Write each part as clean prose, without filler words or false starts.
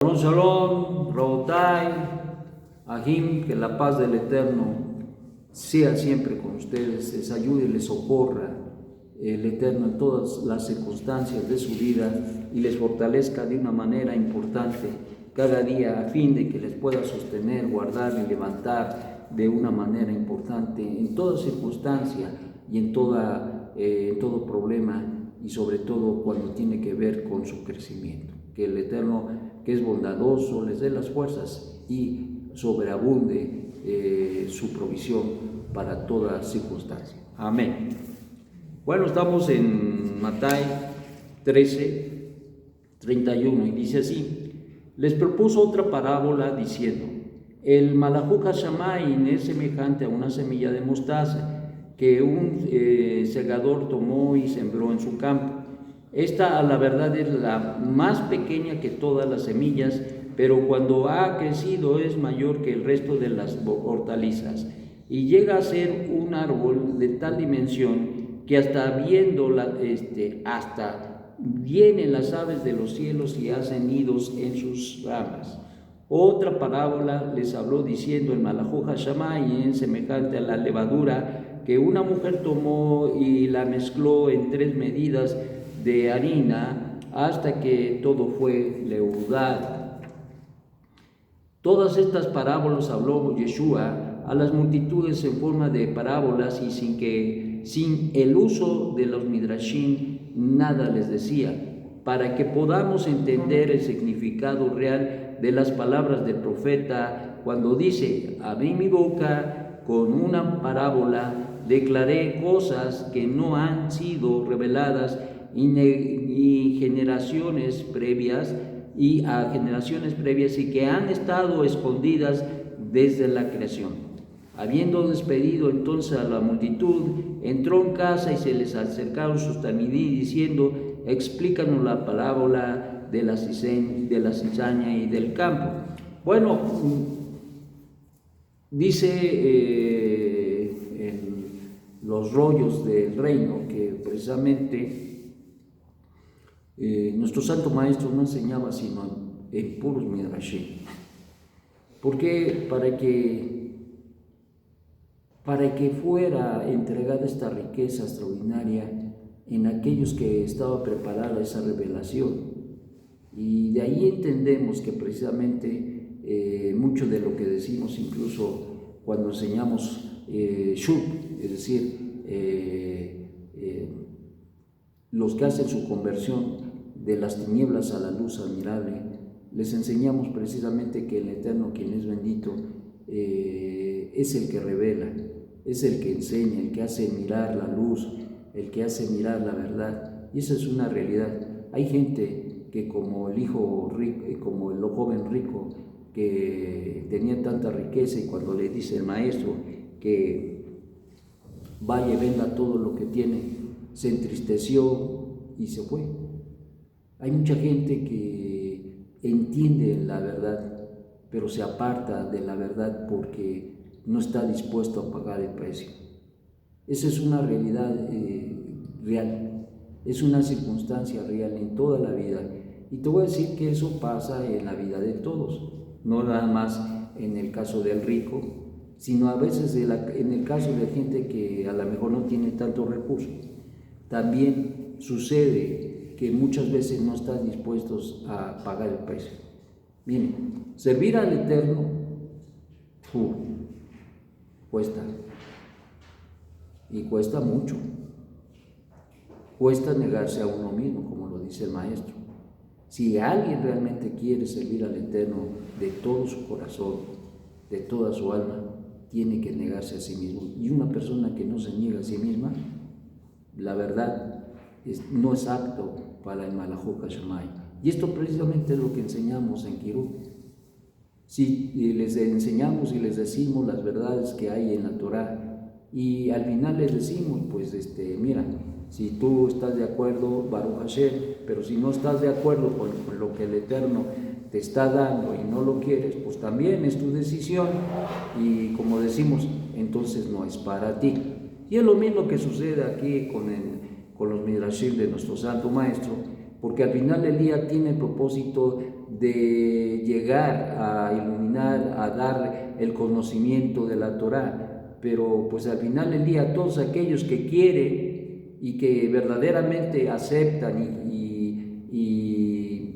Shalom, shalom, Rabotai, Ahim, que la paz del Eterno sea siempre con ustedes, les ayude y les socorra el Eterno en todas las circunstancias de su vida y les fortalezca de una manera importante cada día a fin de que les pueda sostener, guardar y levantar de una manera importante en toda circunstancia y en todo problema y sobre todo cuando tiene que ver con su crecimiento. Que el Eterno, que es bondadoso, les dé las fuerzas y sobreabunde su provisión para toda circunstancia. Amén. Bueno, estamos en Mateo 13, 31 y dice así: les propuso otra parábola diciendo: el Malajú Hashamayim es semejante a una semilla de mostaza que un segador tomó y sembró en su campo. Esta a la verdad es la más pequeña que todas las semillas, pero cuando ha crecido es mayor que el resto de las hortalizas y llega a ser un árbol de tal dimensión que hasta vienen las aves de los cielos y hacen nidos en sus ramas. Otra parábola les habló diciendo: el Malajú Hashamayim, semejante a la levadura que una mujer tomó y la mezcló en 3 medidas de harina hasta que todo fue leudado. Todas estas parábolas habló Yeshua a las multitudes en forma de parábolas y sin el uso de los midrashim nada les decía, para que podamos entender el significado real de las palabras del profeta cuando dice: abrí mi boca con una parábola, declaré cosas que no han sido reveladas y generaciones previas y que han estado escondidas desde la creación. Habiendo despedido entonces a la multitud, entró en casa y se les acercaron sus talmidí diciendo: explícanos la parábola de la cizaña y del campo. Bueno, dice los rollos del reino que precisamente nuestro santo maestro no enseñaba sino en puros midrashim. ¿Por qué? Para que fuera entregada esta riqueza extraordinaria en aquellos que estaba preparada esa revelación. Y de ahí entendemos que precisamente mucho de lo que decimos, incluso cuando enseñamos Shub, es decir, los que hacen su conversión de las tinieblas a la luz admirable, les enseñamos precisamente que el Eterno, quien es bendito, es el que revela, es el que enseña, el que hace mirar la luz, el que hace mirar la verdad, y esa es una realidad. Hay gente que como el hijo rico, como el joven rico que tenía tanta riqueza, y cuando le dice el maestro que vaya y venda todo lo que tiene, se entristeció y se fue. Hay mucha gente que entiende la verdad, pero se aparta de la verdad porque no está dispuesto a pagar el precio. Esa es una realidad real, es una circunstancia real en toda la vida. Y te voy a decir que eso pasa en la vida de todos, no nada más en el caso del rico, sino a veces en el caso de gente que a lo mejor no tiene tantos recursos. También sucede que muchas veces no están dispuestos a pagar el precio. Miren, servir al Eterno cuesta, y cuesta mucho. Cuesta negarse a uno mismo, como lo dice el maestro. Si alguien realmente quiere servir al Eterno de todo su corazón, de toda su alma, tiene que negarse a sí mismo. Y una persona que no se niega a sí misma, la verdad, no es apto para el Malajú Hashamayim. Y esto precisamente es lo que enseñamos en Kirut. Si les enseñamos y les decimos las verdades que hay en la Torah, y al final les decimos, pues mira, si tú estás de acuerdo, Baruch Hashem, pero si no estás de acuerdo con lo que el Eterno te está dando y no lo quieres, pues también es tu decisión, y como decimos, entonces no es para ti. Y es lo mismo que sucede aquí con los midrashim de nuestro santo maestro, porque al final del día tiene el propósito de llegar a iluminar, a dar el conocimiento de la Torá, pero pues al final del día todos aquellos que quieren y que verdaderamente aceptan y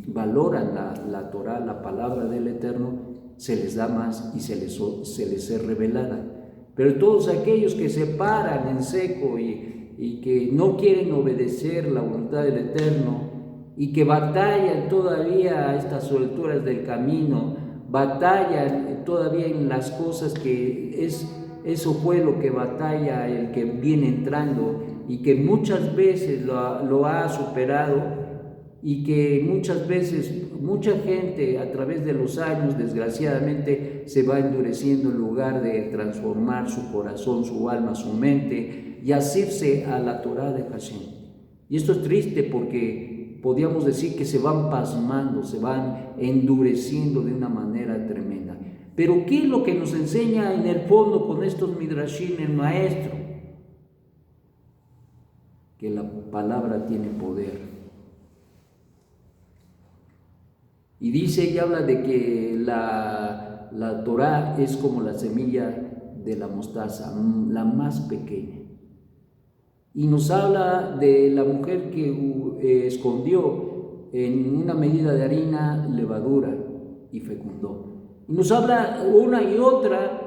valoran la Torá, la palabra del Eterno, se les da más y se les es revelada. Pero todos aquellos que se paran en seco y que no quieren obedecer la voluntad del Eterno y que batallan todavía a estas alturas del camino, batallan todavía en las cosas que eso fue lo que batalla el que viene entrando y que muchas veces lo ha superado, y que muchas veces mucha gente a través de los años desgraciadamente se va endureciendo en lugar de transformar su corazón, su alma, su mente y asirse a la Torá de Hashem. Y esto es triste porque podríamos decir que se van pasmando, se van endureciendo de una manera tremenda. Pero ¿qué es lo que nos enseña en el fondo con estos midrashim el maestro? Que la palabra tiene poder. Y dice y habla de que la Torá es como la semilla de la mostaza, la más pequeña. Y nos habla de la mujer que escondió en una medida de harina levadura y fecundó. Y nos habla una y otra,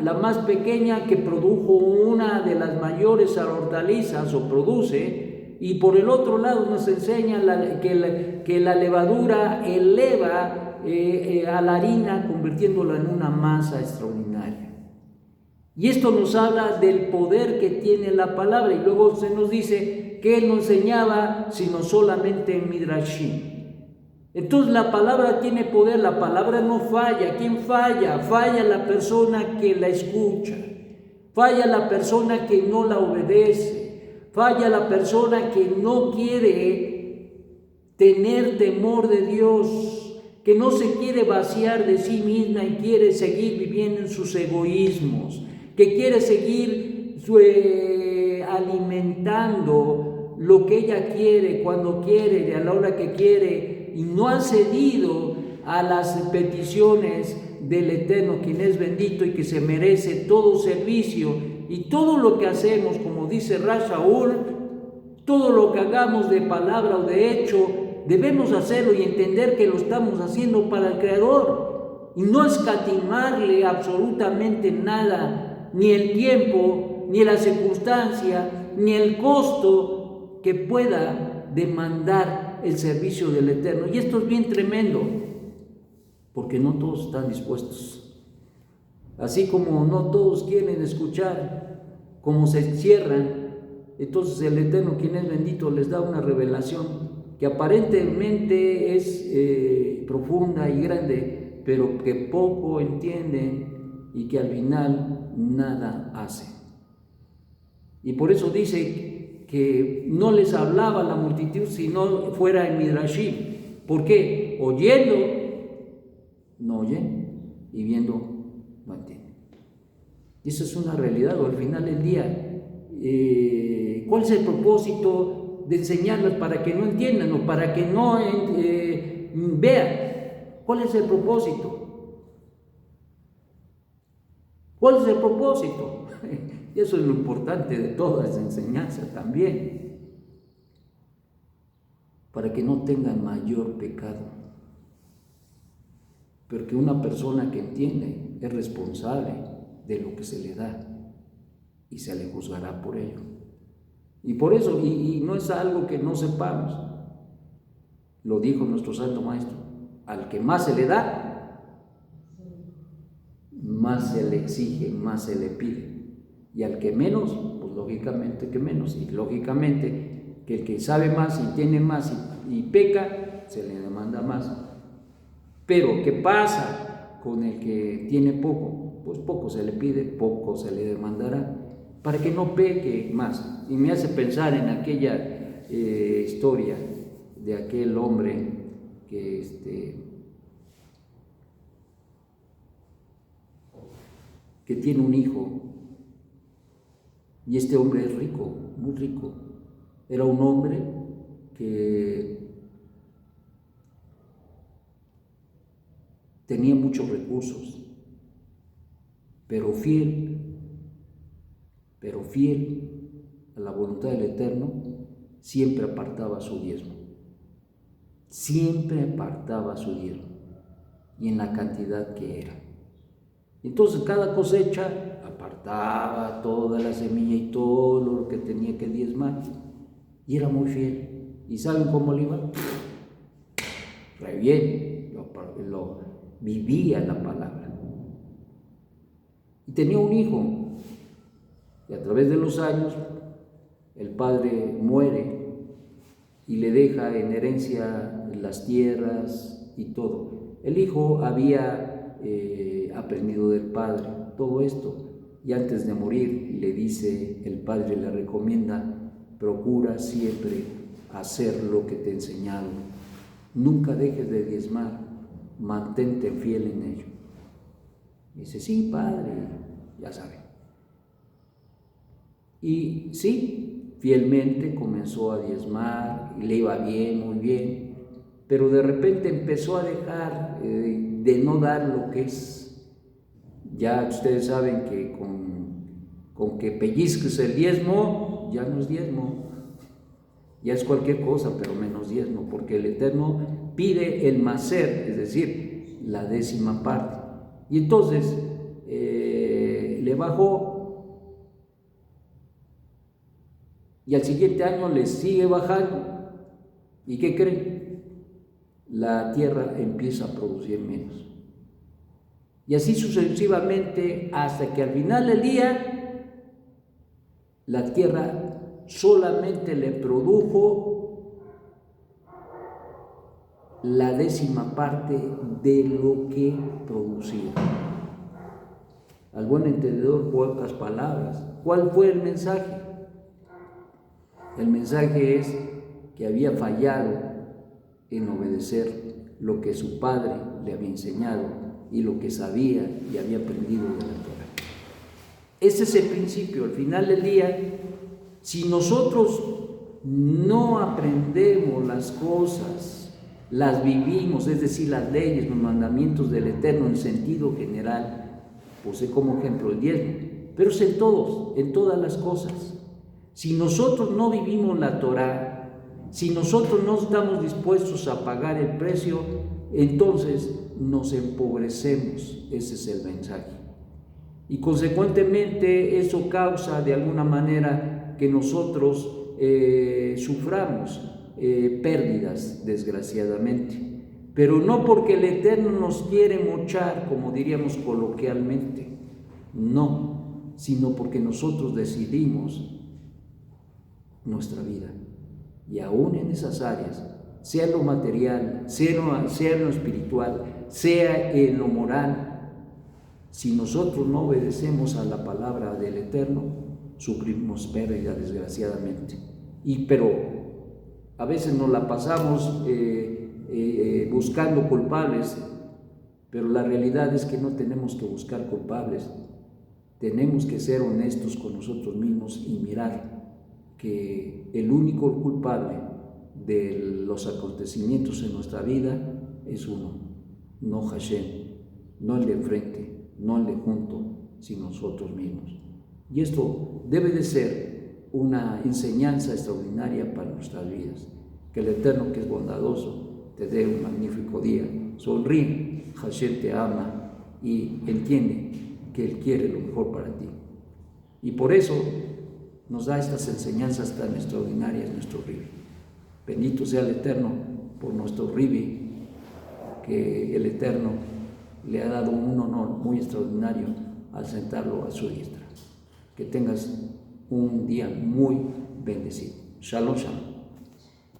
la más pequeña que produjo una de las mayores hortalizas o produce, y por el otro lado nos enseña que la levadura eleva a la harina convirtiéndola en una masa extraordinaria. Y esto nos habla del poder que tiene la palabra, y luego se nos dice que él no enseñaba sino solamente en midrashim. Entonces la palabra tiene poder, la palabra no falla. ¿Quién falla? Falla la persona que la escucha, falla la persona que no la obedece, falla la persona que no quiere tener temor de Dios, que no se quiere vaciar de sí misma y quiere seguir viviendo en sus egoísmos, que quiere seguir alimentando lo que ella quiere, cuando quiere, a la hora que quiere, y no ha cedido a las peticiones del Eterno, quien es bendito y que se merece todo servicio. Y todo lo que hacemos, como dice Rav Shaul, todo lo que hagamos de palabra o de hecho, debemos hacerlo y entender que lo estamos haciendo para el Creador y no escatimarle absolutamente nada, ni el tiempo, ni la circunstancia, ni el costo que pueda demandar el servicio del Eterno. Y esto es bien tremendo, porque no todos están dispuestos. Así como no todos quieren escuchar, como se cierran, entonces el Eterno, quien es bendito, les da una revelación que aparentemente es profunda y grande, pero que poco entienden y que al final nada hacen. Y por eso dice que no les hablaba a la multitud si no fuera en midrashim. ¿Por qué? Oyendo no oyen y viendo no entienden. Y eso es una realidad. O al final del día, ¿cuál es el propósito de enseñarles para que no entiendan o para que no vean? ¿Cuál es el propósito? ¿Cuál es el propósito? Y eso es lo importante de toda esa enseñanza también, para que no tengan mayor pecado. Porque una persona que entiende es responsable de lo que se le da y se le juzgará por ello. Y por eso, y no es algo que no sepamos, lo dijo nuestro Santo Maestro: al que más se le da, más se le exige, más se le pide. Y al que menos, pues lógicamente que menos. Y lógicamente que el que sabe más y tiene más y peca, se le demanda más. Pero ¿qué pasa con el que tiene poco? Pues poco se le pide, poco se le demandará, para que no peque más. Y me hace pensar en aquella historia de aquel hombre que tiene un hijo. Y este hombre es rico, muy rico. Era un hombre que tenía muchos recursos, pero fiel a la voluntad del Eterno, siempre apartaba su diezmo. Siempre apartaba su diezmo, y en la cantidad que era. Entonces cada cosecha apartaba toda la semilla y todo lo que tenía que diezmar, y era muy fiel. ¿Y saben cómo le iba? Re bien, lo vivía la palabra. Y tenía un hijo, y a través de los años el padre muere y le deja en herencia las tierras y todo. El hijo había aprendido del padre todo esto, y antes de morir le dice, el padre le recomienda: procura siempre hacer lo que te he enseñado, nunca dejes de diezmar, mantente fiel en ello. Dice: sí, padre, ya sabe. Y sí, fielmente comenzó a diezmar, y le iba bien, muy bien, pero de repente empezó a dejar de no dar lo que es. Ya ustedes saben que con que pellizques el diezmo, ya no es diezmo, ya es cualquier cosa, pero menos diezmo, porque el Eterno pide el maser, es decir, la 10ª parte. Y entonces le bajó, y al siguiente año le sigue bajando. ¿Y qué creen? La tierra empieza a producir menos. Y así sucesivamente, hasta que al final del día la tierra solamente le produjo la 10ª parte de lo que producía. Al buen entendedor, pocas palabras. ¿Cuál fue el mensaje? El mensaje es que había fallado en obedecer lo que su padre le había enseñado y lo que sabía y había aprendido de la Torá. Ese es el principio. Al final del día, si nosotros no aprendemos las cosas, las vivimos, es decir, las leyes, los mandamientos del Eterno en sentido general, puse como ejemplo el diezmo, pero es en todos, en todas las cosas. Si nosotros no vivimos la Torá, si nosotros no estamos dispuestos a pagar el precio, entonces nos empobrecemos. Ese es el mensaje. Y consecuentemente eso causa de alguna manera que nosotros suframos pérdidas, desgraciadamente. Pero no porque el Eterno nos quiere mochar, como diríamos coloquialmente, no, sino porque nosotros decidimos nuestra vida. Y aún en esas áreas, sea en lo material, sea en lo espiritual, sea en lo moral, si nosotros no obedecemos a la palabra del Eterno, sufrimos pérdida, desgraciadamente. Pero a veces nos la pasamos buscando culpables, pero la realidad es que no tenemos que buscar culpables. Tenemos que ser honestos con nosotros mismos y mirar que el único culpable de los acontecimientos en nuestra vida es uno, no Hashem, no el de enfrente, no el de junto, sino nosotros mismos. Y esto debe de ser una enseñanza extraordinaria para nuestras vidas. Que el Eterno, que es bondadoso, te dé un magnífico día. Sonríe, Hashem te ama y entiende que Él quiere lo mejor para ti. Y por eso nos da estas enseñanzas tan extraordinarias nuestro Ribi. Bendito sea el Eterno por nuestro Ribi, que el Eterno le ha dado un honor muy extraordinario al sentarlo a su diestra. Que tengas un día muy bendecido. Shalom, shalom.